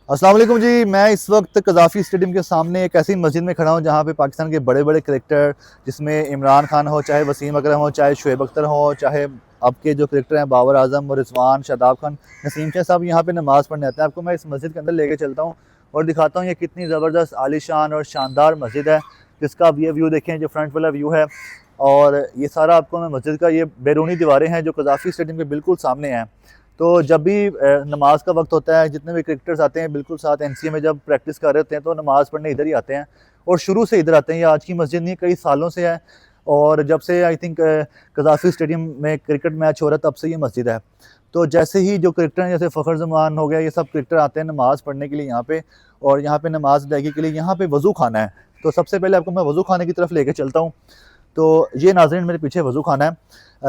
अस्सलाम वालेकुम जी। मैं इस वक्त कज़ाफ़ी स्टेडियम के सामने एक ऐसी मस्जिद में खड़ा हूँ जहाँ पे पाकिस्तान के बड़े बड़े क्रिकेटर, जिसमें इमरान खान हो, चाहे वसीम अकरम हो, चाहे शुएब अख्तर हो, चाहे अब के जो क्रिकेटर हैं बाबर आजम और रिजवान, शादाब खान, नसीम शाह साहब यहाँ पे नमाज़ पढ़ने आते हैं। आपको मैं इस मस्जिद के अंदर लेके चलता हूँ और दिखाता हूँ ये कितनी ज़बरदस्त आलीशान और शानदार मस्जिद है। जिसका आप ये व्यू देखें, जो फ्रंट वाला व्यू है, और ये सारा आपको मैं मस्जिद का, ये बैरूनी दीवारें हैं जो कज़ाफ़ी स्टेडियम के बिल्कुल सामने हैं। तो जब भी नमाज का वक्त होता है, जितने भी क्रिकेटर्स आते हैं बिल्कुल साथ एनसीए में जब प्रैक्टिस कर रहे होते हैं, तो नमाज़ पढ़ने इधर ही आते हैं और शुरू से इधर आते हैं। ये आज की मस्जिद नहीं, कई सालों से है, और जब से आई थिंक कज़ाफ़ी स्टेडियम में क्रिकेट मैच हो रहा है तब से ये मस्जिद है। तो जैसे ही जो क्रिकेटर हैं, जैसे फ़खर जमान हो गया, ये सब क्रिकेटर आते हैं नमाज़ पढ़ने के लिए यहाँ पे, और यहाँ पे नमाज अदायगी के लिए यहाँ पे वज़ू खाना है। तो सबसे पहले आपको मैं वज़ू खाने की तरफ लेके चलता हूँ। तो ये नाज़रीन मेरे पीछे वज़ू खाना है,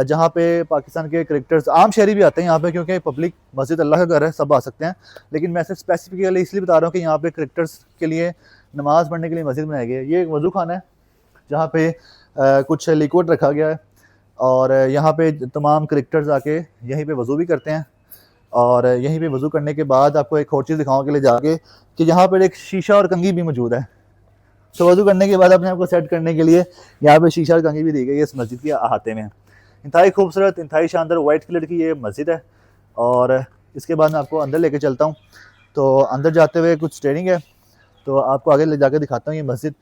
जहाँ पे पाकिस्तान के क्रिकेटर्स, आम शहरी भी आते हैं यहाँ पे, क्योंकि पब्लिक मस्जिद अल्लाह का घर है, सब आ सकते हैं। लेकिन मैं सिर्फ स्पेसिफिकली इसलिए बता रहा हूँ कि यहाँ पे क्रिकेटर्स के लिए नमाज़ पढ़ने के लिए मस्जिद बनाई गई है। ये एक वज़ू खाना है जहाँ पे कुछ लिक्विड रखा गया है, और यहाँ पे तमाम क्रिकेटर्स आके यहीं पे वज़ू भी करते हैं। और यहीं पे वज़ू करने के बाद आपको एक और चीज़ दिखाऊँ के लिए जाके, कि यहाँ पर एक शीशा और कंघी भी मौजूद है। तो वज़ू करने के बाद अपने आप को सेट करने के लिए यहाँ पे शीशा और कंघी भी दी गई है इस मस्जिद के अहाते में। इंतहाई खूबसूरत, इंतहाई शानदार वाइट कलर की ये मस्जिद है। और इसके बाद मैं आपको अंदर लेके चलता हूँ। तो अंदर जाते हुए कुछ स्टेयरिंग है, तो आपको आगे ले जाकर दिखाता हूँ ये मस्जिद,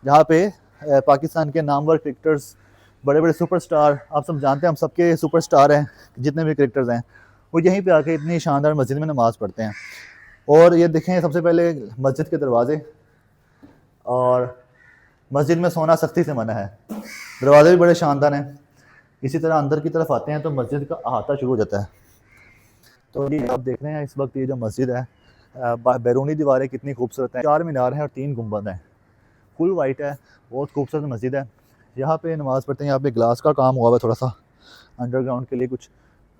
जहाँ पे पाकिस्तान के नामवर क्रिकेटर्स, बड़े बड़े सुपरस्टार, आप सब जानते हैं, हम सबके सुपरस्टार हैं, जितने भी क्रिकेटर्स हैं वो यहीं पे आके इतनी शानदार मस्जिद में नमाज़ पढ़ते हैं। और ये देखें, सबसे पहले मस्जिद के दरवाजे, और मस्जिद में सोना सख्ती से मना है, दरवाजे भी बड़े शानदार हैं। इसी तरह अंदर की तरफ आते हैं तो मस्जिद का अहाता शुरू हो जाता है। तो ये आप देख रहे हैं इस वक्त ये जो मस्जिद है, बैरूनी दीवारें कितनी खूबसूरत हैं, 4 मीनार हैं और 3 गुंबद हैं, फुल वाइट है, बहुत खूबसूरत मस्जिद है। यहाँ पे नमाज़ पढ़ते हैं। यहाँ पे ग्लास का काम हुआ हुआ है थोड़ा सा अंडरग्राउंड के लिए कुछ।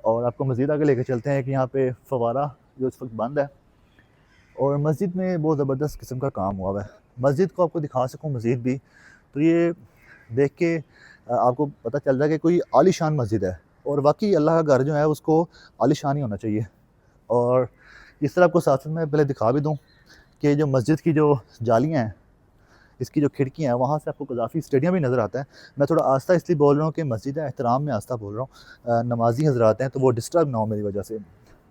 और आपको मस्जिद आगे लेके चलते हैं कि यहाँ पे फवारा जो इस वक्त बंद है, और मस्जिद में बहुत ज़बरदस्त किस्म का काम हुआ हुआ है। मस्जिद को आपको दिखा सकूँ मज़ीद भी, तो ये देख के आपको पता चल रहा है कि कोई आलीशान मस्जिद है, और वाकई अल्लाह का घर जो है उसको आलीशान ही होना चाहिए। और इस तरह आपको साथ साथ मैं पहले दिखा भी दूँ कि जो मस्जिद की जो जालियाँ हैं, इसकी जो खिड़कियाँ हैं, वहाँ से आपको कज़ाफ़ी स्टेडियम भी नज़र आता है। मैं थोड़ा आस्ता इसलिए बोल रहा हूँ कि मस्जिद है, एहतराम में आस्ता बोल रहा हूँ, नमाजी हज़रात हैं तो वो डिस्टर्ब ना हो मेरी वजह से।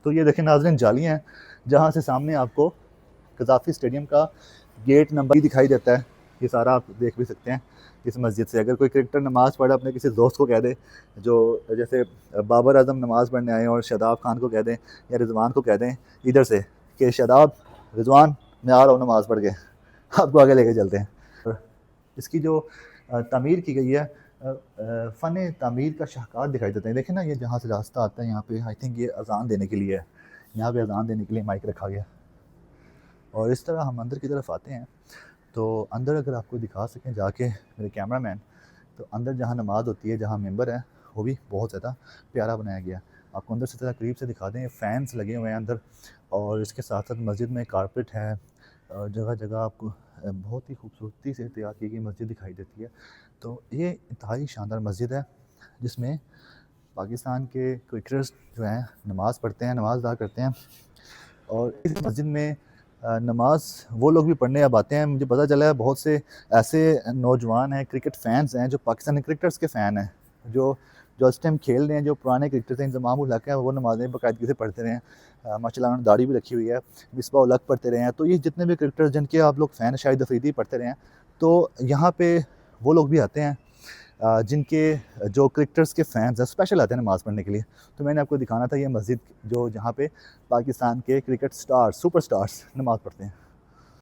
तो ये देखें नाज़रीन, जालियाँ हैं, जहाँ से सामने आपको कज़ाफ़ी स्टेडियम का गेट नंबर ही दिखाई देता है। ये सारा आप देख भी सकते हैं इस मस्जिद से। अगर कोई क्रिकेटर नमाज़ पढ़े, अपने किसी दोस्त को कह दे, जो जैसे बाबर आजम नमाज़ पढ़ने आए और शादाब खान को कह दें या रिजवान को कह दें इधर से कि शादाब, रिजवान, मैं आ रहा हूँ नमाज़ पढ़ के, आपको आगे लेके चलते हैं। इसकी जो तामीर की गई है, फ़न तामीर का शाहकार दिखाई देते हैं। देखें ना, ये जहाँ से रास्ता आता है यहाँ पे, आई थिंक ये अज़ान देने के लिए है। यहाँ पे अज़ान देने के लिए माइक रखा गया। और इस तरह हम अंदर की तरफ आते हैं, तो अंदर अगर आपको दिखा सकें जाके मेरे कैमरामैन, तो अंदर जहाँ नमाज़ होती है, जहाँ मेंबर है, वो भी बहुत ज़्यादा प्यारा बनाया गया। आपको अंदर से ज़रा करीब से दिखा दें, फ़ैन्स लगे हुए हैं अंदर, और इसके साथ साथ मस्जिद में कारपेट है, और जगह जगह आपको बहुत ही खूबसूरती से तैयार की गई मस्जिद दिखाई देती है। तो ये इंतहाई शानदार मस्जिद है, जिसमें पाकिस्तान के क्रिकेटर्स जो हैं नमाज़ पढ़ते हैं, नमाज़ अदा करते हैं। और इस मस्जिद में नमाज़ वो लोग भी पढ़ने अब आते हैं। मुझे पता चला है बहुत से ऐसे नौजवान हैं, क्रिकेट फ़ैन्स हैं, जो पाकिस्तानी क्रिकेटर्स के फ़ैन हैं, जो जो इस टाइम खेल रहे हैं, जो पुराने क्रिकेटर्स हैं, इंज़माम उल हक हैं, वो नमाज़ें बाकायदगी से पढ़ते रहे हैं। माशाल्लाह उन्होंने दाढ़ी भी रखी हुई है, मिसबा उल हक पढ़ते रहे हैं। तो ये जितने भी क्रिकेटर्स जिनके आप लोग फ़ैन, शाहिद अफरीदी पढ़ते रहे हैं, तो यहाँ पे वो लोग भी आते हैं, जिनके जो क्रिकेटर्स के फ़ैन्स हैं, स्पेशल आते हैं नमाज़ पढ़ने के लिए। तो मैंने आपको दिखाना था ये मस्जिद, जो जहाँ पे पाकिस्तान के क्रिकेट स्टार्स, सुपरस्टार्स नमाज़ पढ़ते हैं।